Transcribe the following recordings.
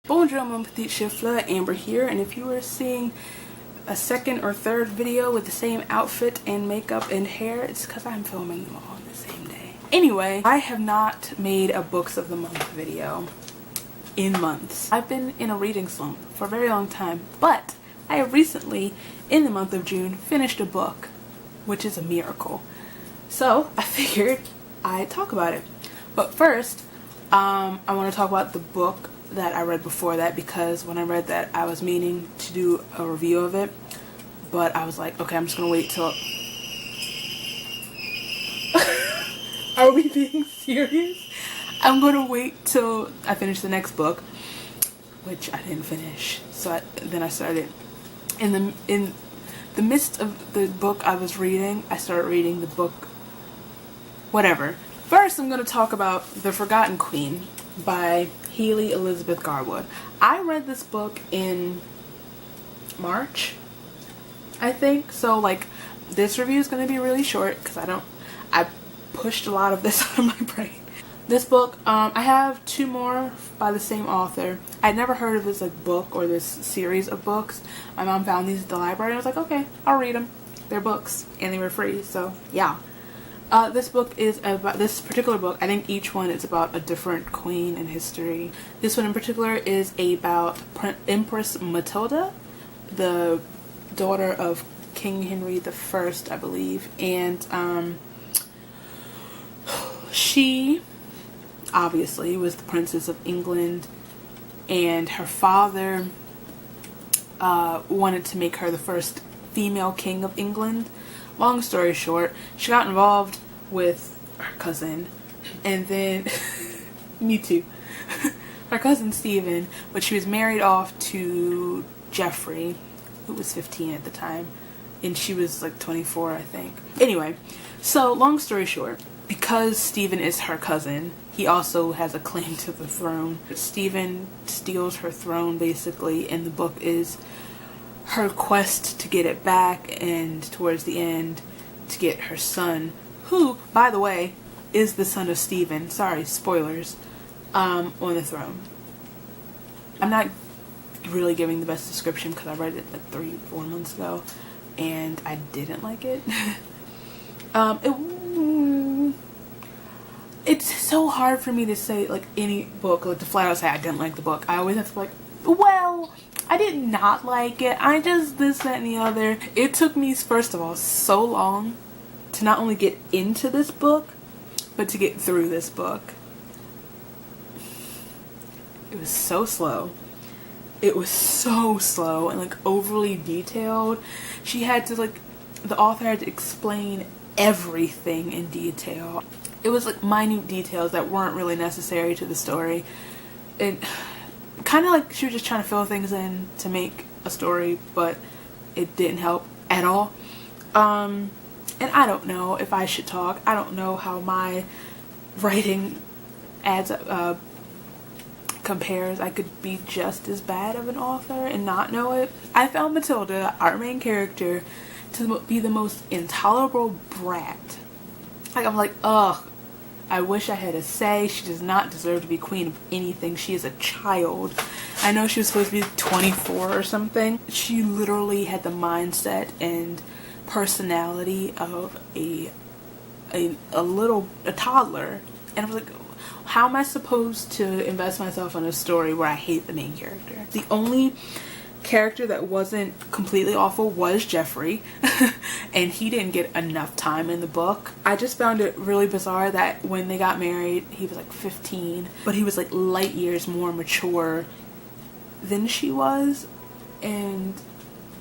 Bonjour mon petit chifla, Amber here, and if you are seeing a second or third video with the same outfit and makeup and hair, it's because I'm filming them all on the same day. Anyway, I have not made a books of the month video in months. I've been in a reading slump for a very long time, but I have recently, in the month of June, finished a book, which is a miracle. So I figured I'd talk about it. But first, I want to talk about the book that I read before that, because when I read that I was meaning to do a review of it, but I was like, okay, I'm just gonna wait till are we being serious? I'm gonna wait till I finish the next book, which I didn't finish. So then I started in the midst of the book I was reading, I started reading the book whatever. First, I'm going to talk about The Forgotten Queen by Haley Elizabeth Garwood. I read this book in March, I think. So, like, this review is going to be really short because I pushed a lot of this out of my brain. This book, I have two more by the same author. I'd never heard of this book or this series of books. My mom found these at the library and I was like, okay, I'll read them. They're books and they were free, so yeah. This book is about, this particular book, I think each one is about a different queen in history. This one in particular is about Empress Matilda, the daughter of King Henry I, I believe. And she obviously was the Princess of England, and her father wanted to make her the first female king of England. Long story short, she got involved with her cousin, and then me too, her cousin Stephen, but she was married off to Geoffrey, who was 15 at the time, and she was like 24, I think. Anyway, so long story short, because Stephen is her cousin, he also has a claim to the throne. Stephen steals her throne basically, and the book is her quest to get it back, and towards the end to get her son, who, by the way, is the son of Stephen, sorry, spoilers, on the throne. I'm not really giving the best description because I read it like 3-4 months ago and I didn't like it. It's so hard for me to say like any book, like to flat out say I didn't like the book. I always have to be like, well, I did not like it. I just this, that, and the other. It took me, first of all, so long to not only get into this book, but to get through this book. It was so slow. It was so slow and like overly detailed. She had to like, the author had to explain everything in detail. It was like minute details that weren't really necessary to the story. And kind of like she was just trying to fill things in to make a story, but it didn't help at all. And I don't know if I should talk. I don't know how my writing adds up, compares. I could be just as bad of an author and not know it. I found Matilda, our main character, to be the most intolerable brat. Like, I'm like, ugh. I wish I had a say. She does not deserve to be queen of anything. She is a child. I know she was supposed to be 24 or something. She literally had the mindset and personality of a toddler. And I was like, how am I supposed to invest myself in a story where I hate the main character? The only character that wasn't completely awful was Geoffrey, and he didn't get enough time in the book. I just found it really bizarre that when they got married, he was like 15, but he was like light years more mature than she was. And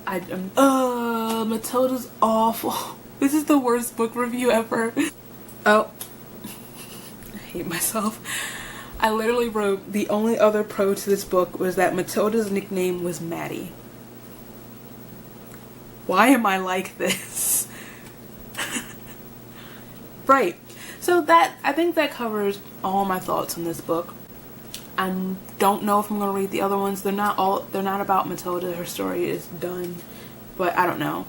Matilda's awful. This is the worst book review ever. Oh, I hate myself. I literally wrote, the only other pro to this book was that Matilda's nickname was Maddie. Why am I like this? Right. So I think that covers all my thoughts on this book. I don't know if I'm going to read the other ones. They're not about Matilda. Her story is done. But I don't know.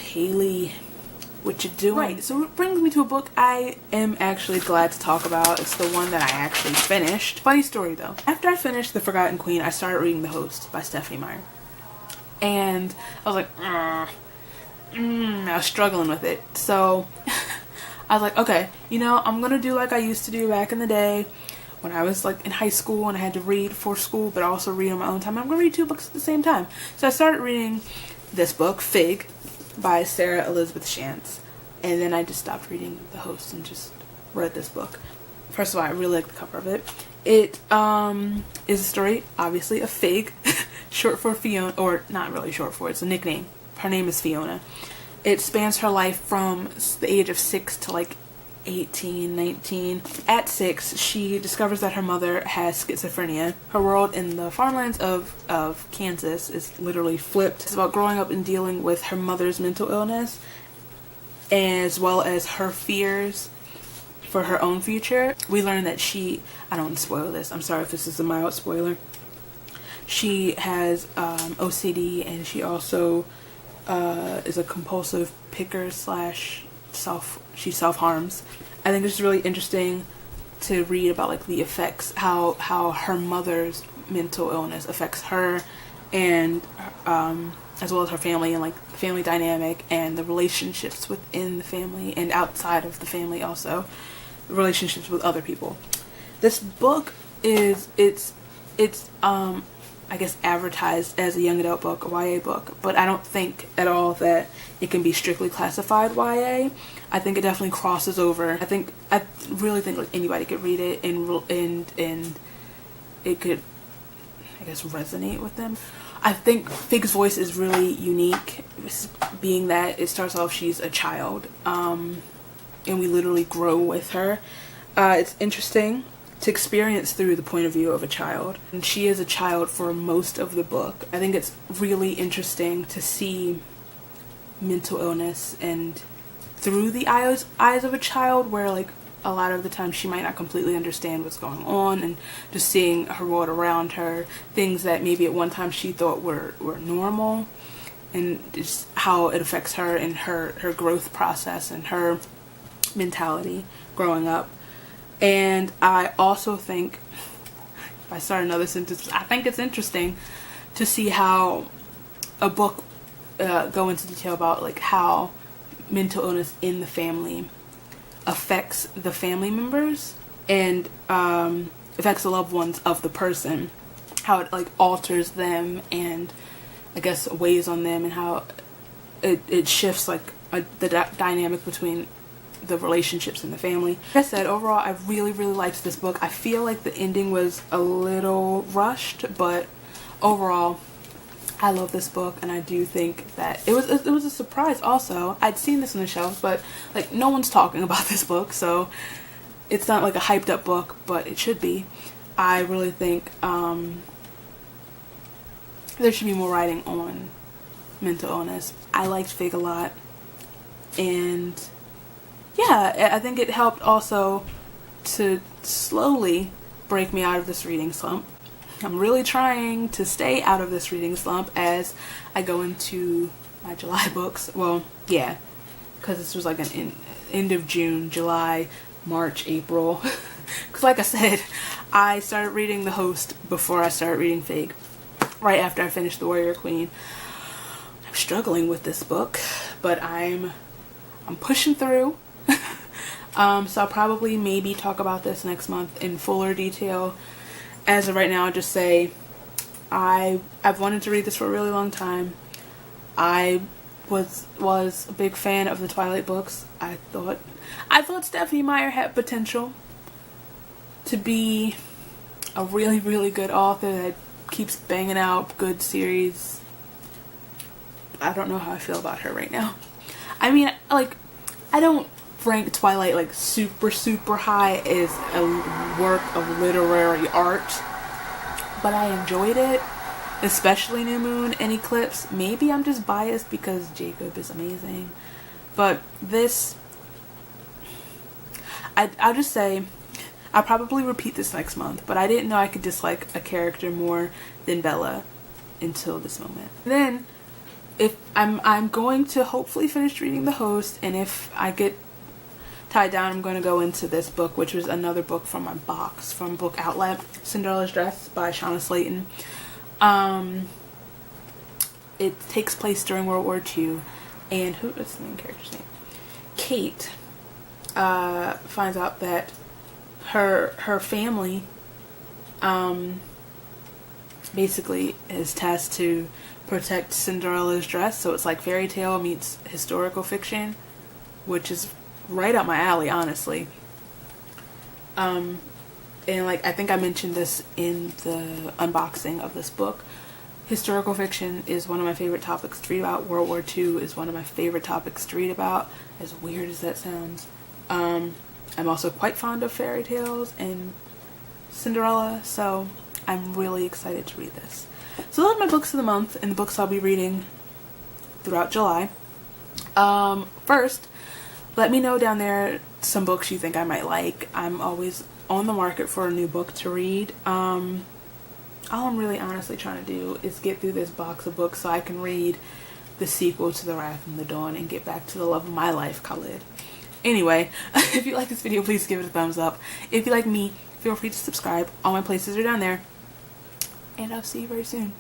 Haley what you doing? Right, so it brings me to a book I am actually glad to talk about. It's the one that I actually finished. Funny story though. After I finished The Forgotten Queen, I started reading The Host by Stephanie Meyer. And I was like, I was struggling with it. So I was like, okay, you know, I'm gonna do like I used to do back in the day when I was like in high school and I had to read for school but also read on my own time. I'm gonna read 2 books at the same time. So I started reading this book, Fig, by Sarah Elizabeth Shantz, and then I just stopped reading The Host and just read this book. First of all, I really like the cover of it. It is a story, obviously, of Fig, short for Fiona, or not really short for, it's a nickname. Her name is Fiona. It spans her life from the age of 6 to like 18, 19. At 6, she discovers that her mother has schizophrenia. Her world in the farmlands of Kansas is literally flipped. It's about growing up and dealing with her mother's mental illness, as well as her fears for her own future. We learn that I don't want to spoil this, I'm sorry if this is a mild spoiler. She has OCD, and she also is a compulsive picker / she self-harms. I think it's really interesting to read about like the effects, how her mother's mental illness affects her, and as well as her family, and like the family dynamic and the relationships within the family and outside of the family, also relationships with other people. This book is I guess advertised as a young adult book, a YA book, but I don't think at all that it can be strictly classified YA. I think it definitely crosses over. I really think like anybody could read it and it could, I guess, resonate with them. I think Fig's voice is really unique, being that it starts off she's a child, and we literally grow with her. It's interesting to experience through the point of view of a child. And she is a child for most of the book. I think it's really interesting to see mental illness and through the eyes of a child, where like a lot of the time she might not completely understand what's going on, and just seeing her world around her, things that maybe at one time she thought were normal, and just how it affects her and her growth process and her mentality growing up. And I also think, if I start another sentence, I think it's interesting to see how a book go into detail about like how mental illness in the family affects the family members and affects the loved ones of the person, how it like alters them and I guess weighs on them, and how it shifts like the dynamic between the relationships in the family. Like I said, overall I really liked this book. I feel like the ending was a little rushed, but overall I love this book, and I do think that it was a surprise also. I'd seen this on the shelf, but like no one's talking about this book, so it's not like a hyped up book, but it should be. I really think there should be more writing on mental illness. I liked Fig a lot, and yeah, I think it helped also to slowly break me out of this reading slump. I'm really trying to stay out of this reading slump as I go into my July books. Well, yeah, because this was like an end of June, July, March, April. Because like I said, I started reading The Host before I started reading Fig, right after I finished The Warrior Queen. I'm struggling with this book, but I'm pushing through. So I'll probably maybe talk about this next month in fuller detail. As of right now, I'll just say I've wanted to read this for a really long time. I was a big fan of the Twilight books. I thought Stephanie Meyer had potential to be a really good author that keeps banging out good series. I don't know how I feel about her right now. I mean, like, I don't rank Twilight like super high as a work of literary art, but I enjoyed it, especially New Moon and Eclipse. Maybe I'm just biased because Jacob is amazing, but this, I'll just say I'll probably repeat this next month, but I didn't know I could dislike a character more than Bella until this moment. Then if I'm going to hopefully finish reading The Host, and if I get tied down, I'm going to go into this book, which was another book from my box from Book Outlet, Cinderella's Dress by Shauna Slayton. It takes place during World War II, and who is the main character's name? Kate finds out that her family basically is tasked to protect Cinderella's dress, so it's like fairy tale meets historical fiction, which is right up my alley, honestly. And like I think I mentioned this in the unboxing of this book, historical fiction is one of my favorite topics to read about. World War II is one of my favorite topics to read about, as weird as that sounds. I'm also quite fond of fairy tales and Cinderella, so I'm really excited to read this. So those are my books of the month and the books I'll be reading throughout July. First, let me know down there some books you think I might like. I'm always on the market for a new book to read. All I'm really honestly trying to do is get through this box of books so I can read the sequel to The Wrath and the Dawn and get back to the love of my life, Khalid. Anyway, if you like this video, please give it a thumbs up. If you like me, feel free to subscribe. All my places are down there. And I'll see you very soon.